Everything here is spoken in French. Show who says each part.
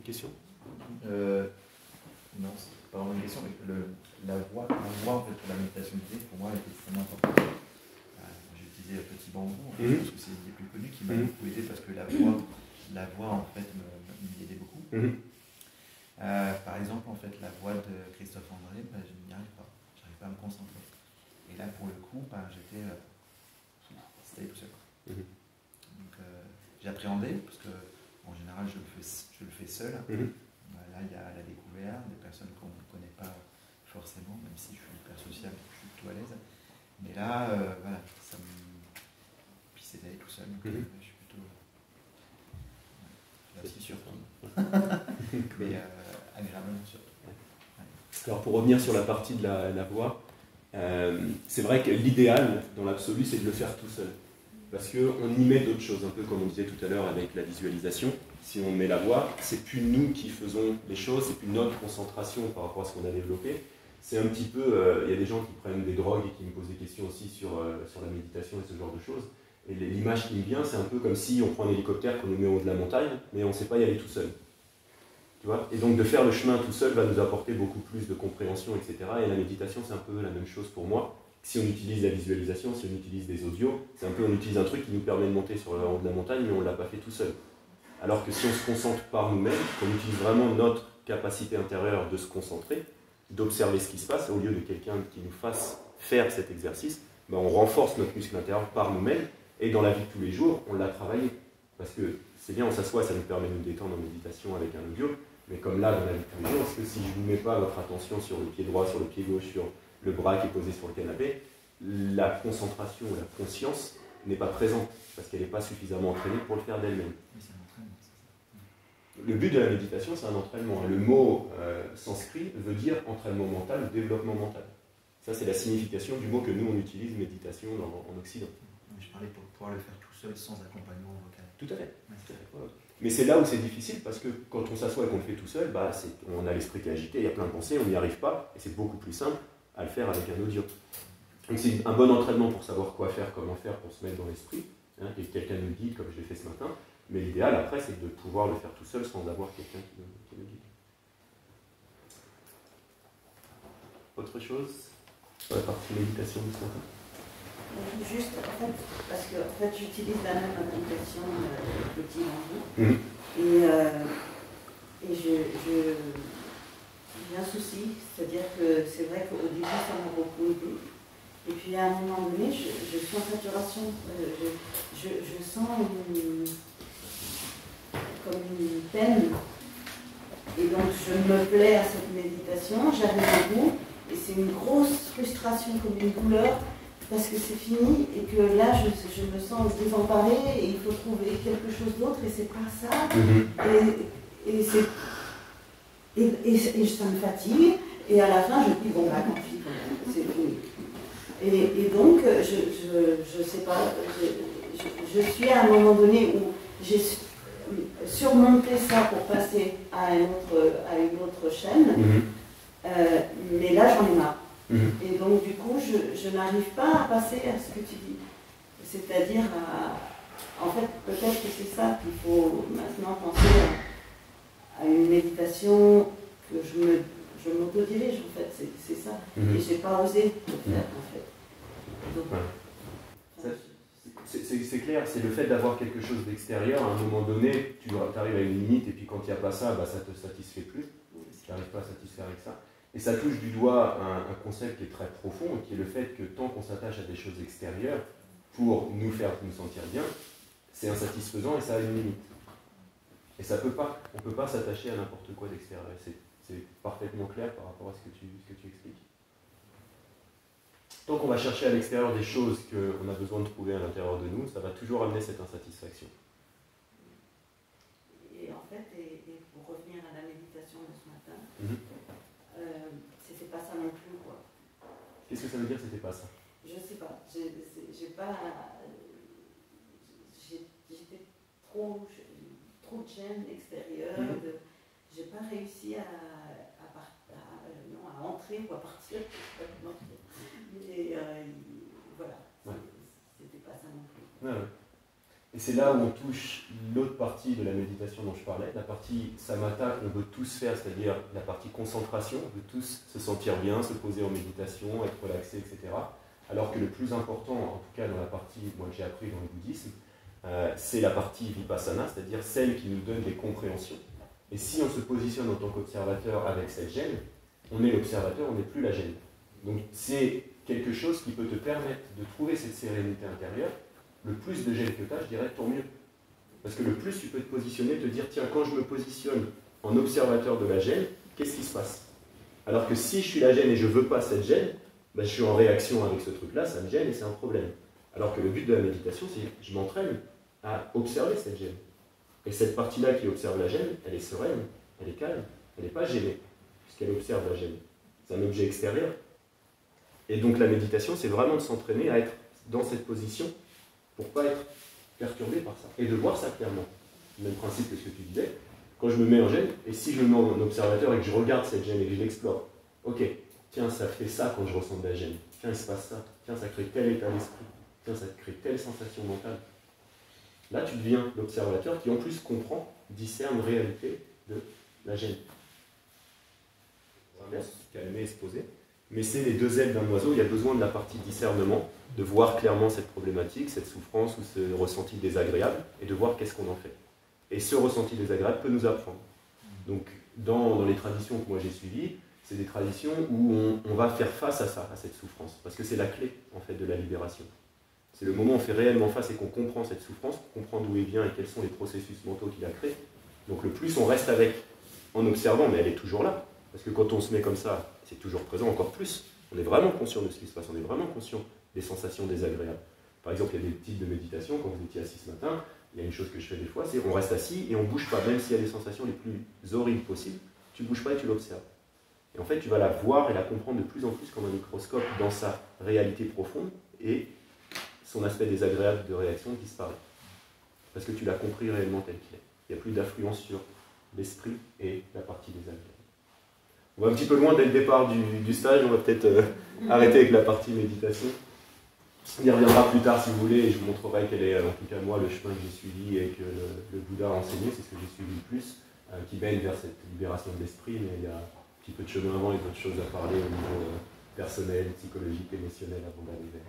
Speaker 1: question?
Speaker 2: Non, c'est pas vraiment une question, mais la voix en fait, pour la méditation guidée, pour moi, elle est extrêmement importante. J'ai utilisé Petit Bambou, je pense que c'est une des plus connues, qui m'a beaucoup aidé parce que la voix en fait, m'y aidait beaucoup. Par exemple, en fait, la voix de Christophe André, je n'y arrive pas. J'arrive pas à me concentrer. Et là, pour le coup, c'était tout seul. Donc, j'appréhendais, parce que en général, je le fais seul. Là, il y a la découverte, des personnes qu'on ne connaît pas forcément, même si je suis hyper sociable, je suis plutôt à l'aise. Mais là, voilà, puis c'est d'aller tout seul, donc je suis plutôt assez surpris. Mais agréablement surpris.
Speaker 1: Alors pour revenir sur la partie de la voix, c'est vrai que l'idéal, dans l'absolu, c'est de le faire tout seul. Parce qu'on y met d'autres choses, un peu comme on disait tout à l'heure avec la visualisation. Si on met la voix, c'est plus nous qui faisons les choses, c'est plus notre concentration par rapport à ce qu'on a développé. C'est un petit peu, il y a des gens qui prennent des drogues et qui me posent des questions aussi sur la méditation et ce genre de choses. Et l'image qui me vient, c'est un peu comme si on prend un hélicoptère, qu'on nous met en haut de la montagne, mais on ne sait pas y aller tout seul. Tu vois? Et donc de faire le chemin tout seul va nous apporter beaucoup plus de compréhension, etc. Et la méditation, c'est un peu la même chose pour moi. Si on utilise la visualisation, si on utilise des audios, c'est un peu, on utilise un truc qui nous permet de monter sur le haut de la montagne, mais on ne l'a pas fait tout seul. Alors que si on se concentre par nous-mêmes, qu'on utilise vraiment notre capacité intérieure de se concentrer, d'observer ce qui se passe, au lieu de quelqu'un qui nous fasse faire cet exercice, ben on renforce notre muscle intérieur par nous-mêmes, et dans la vie de tous les jours, on l'a travaillé. Parce que c'est bien, on s'assoit, ça nous permet de nous détendre en méditation avec un audio, mais comme là, dans la vie de tous les jours, est-ce que si je ne vous mets pas votre attention sur le pied droit, sur le pied gauche, sur le bras qui est posé sur le canapé, la concentration, la conscience n'est pas présente, parce qu'elle n'est pas suffisamment entraînée pour le faire d'elle-même. Le but de la méditation, c'est un entraînement. Le mot sanskrit veut dire entraînement mental ou développement mental. Ça, c'est la signification du mot que nous, on utilise, méditation, en Occident.
Speaker 2: Je parlais pour pouvoir le faire tout seul, sans accompagnement vocal.
Speaker 1: Tout à fait. Mais c'est là où c'est difficile, parce que quand on s'assoit et qu'on le fait tout seul, on a l'esprit qui est agité, il y a plein de pensées, on n'y arrive pas, et c'est beaucoup plus simple à le faire avec un audio. Donc c'est un bon entraînement pour savoir quoi faire, comment faire, pour se mettre dans l'esprit, et que quelqu'un nous guide, comme je l'ai fait ce matin. Mais l'idéal, après, c'est de pouvoir le faire tout seul sans avoir quelqu'un qui nous guide. Autre chose sur la partie méditation de ce matin?
Speaker 3: Juste, en fait, parce que j'utilise la même application Petit Bambou. Et j'ai un souci, c'est-à-dire que c'est vrai qu'au début, ça m'a beaucoup aidé. Et puis à un moment donné, je suis en saturation. Je sens comme une peine. Et donc je me plais à cette méditation, j'arrive au bout, et c'est une grosse frustration, comme une douleur, parce que c'est fini, et que là je me sens désemparée, et il faut trouver quelque chose d'autre, et c'est pas ça. Et ça me fatigue, et à la fin je dis, bon bah tant pis, c'est fini. Et donc, je sais pas, je suis à un moment donné où j'ai surmonté ça pour passer à une autre chaîne, mais là j'en ai marre. Et donc du coup, je n'arrive pas à passer à ce que tu dis. C'est-à-dire, en fait, peut-être que c'est ça qu'il faut maintenant penser à une méditation que je m'autodirige, en fait, c'est ça. Et je n'ai pas osé le faire, en fait.
Speaker 1: C'est clair, c'est le fait d'avoir quelque chose d'extérieur. À un moment donné, tu arrives à une limite, et puis quand il n'y a pas ça, ça ne te satisfait plus. Tu n'arrives pas à satisfaire avec ça. Et ça touche du doigt un concept qui est très profond, qui est le fait que tant qu'on s'attache à des choses extérieures pour nous faire nous sentir bien, c'est insatisfaisant et ça a une limite. Et ça peut pas, on ne peut pas s'attacher à n'importe quoi d'extérieur. C'est parfaitement clair par rapport à ce que tu expliques. Tant qu'on va chercher à l'extérieur des choses qu'on a besoin de trouver à l'intérieur de nous, ça va toujours amener cette insatisfaction.
Speaker 3: Et en fait, et pour revenir à la méditation de ce matin, c'était pas ça non plus, quoi.
Speaker 1: Qu'est-ce que ça veut dire, c'était pas ça?
Speaker 3: Je sais pas. J'étais trop de chaînes extérieures. J'ai pas réussi à entrer ou à partir. Mais voilà, c'était pas ça non plus.
Speaker 1: Et c'est là où on touche l'autre partie de la méditation dont je parlais, la partie samatha qu'on veut tous faire, c'est-à-dire la partie concentration, on veut tous se sentir bien, se poser en méditation, être relaxé, etc. Alors que le plus important, en tout cas dans la partie moi, que j'ai appris dans le bouddhisme, c'est la partie vipassana, c'est-à-dire celle qui nous donne des compréhensions. Et si on se positionne en tant qu'observateur avec cette gêne, on est l'observateur, on n'est plus la gêne. Donc c'est quelque chose qui peut te permettre de trouver cette sérénité intérieure. Le plus de gêne que tu as, je dirais, tant mieux. Parce que le plus tu peux te positionner, te dire, tiens, quand je me positionne en observateur de la gêne, qu'est-ce qui se passe? Alors que si je suis la gêne et je ne veux pas cette gêne, ben, je suis en réaction avec ce truc-là, ça me gêne et c'est un problème. Alors que le but de la méditation, c'est que je m'entraîne à observer cette gêne. Et cette partie-là qui observe la gêne, elle est sereine, elle est calme, elle n'est pas gênée, puisqu'elle observe la gêne. C'est un objet extérieur. Et donc la méditation, c'est vraiment de s'entraîner à être dans cette position pour ne pas être perturbé par ça. Et de voir ça clairement. Même principe que ce que tu disais. Quand je me mets en gêne, et si je me mets en observateur et que je regarde cette gêne et que je l'explore, ok, tiens, ça fait ça quand je ressens de la gêne. Tiens, il se passe ça. Tiens, ça crée tel état d'esprit. Tiens, ça crée telle sensation mentale. Là, tu deviens l'observateur qui, en plus, comprend, discerne réalité de la gêne. Vraiment se calmer et se poser. Mais c'est les deux ailes d'un oiseau. Il y a besoin de la partie discernement, de voir clairement cette problématique, cette souffrance ou ce ressenti désagréable, et de voir qu'est-ce qu'on en fait. Et ce ressenti désagréable peut nous apprendre. Donc, dans les traditions que moi j'ai suivies, c'est des traditions où on va faire face à ça, à cette souffrance, parce que c'est la clé, en fait, de la libération. C'est le moment où on fait réellement face et qu'on comprend cette souffrance, qu'on comprend d'où elle vient et quels sont les processus mentaux qui la créent. Donc le plus on reste avec, en observant, mais elle est toujours là. Parce que quand on se met comme ça, c'est toujours présent encore plus. On est vraiment conscient de ce qui se passe, on est vraiment conscient des sensations désagréables. Par exemple, il y a des types de méditation, quand vous étiez assis ce matin, il y a une chose que je fais des fois, c'est on reste assis et on ne bouge pas, même s'il y a des sensations les plus horribles possibles, tu ne bouges pas et tu l'observes. Et en fait, tu vas la voir et la comprendre de plus en plus comme un microscope dans sa réalité profonde, et son aspect désagréable de réaction disparaît. Parce que tu l'as compris réellement tel qu'il est. Il n'y a plus d'influence sur l'esprit et la partie désagréable. On va un petit peu loin dès le départ du stage, on va peut-être arrêter avec la partie méditation. On y reviendra plus tard si vous voulez, et je vous montrerai quel est, en tout cas moi, le chemin que j'ai suivi et que le Bouddha a enseigné, c'est ce que j'ai suivi le plus, qui mène vers cette libération de l'esprit, mais il y a un petit peu de chemin avant et d'autres choses à parler au niveau personnel, psychologique, émotionnel avant d'arriver.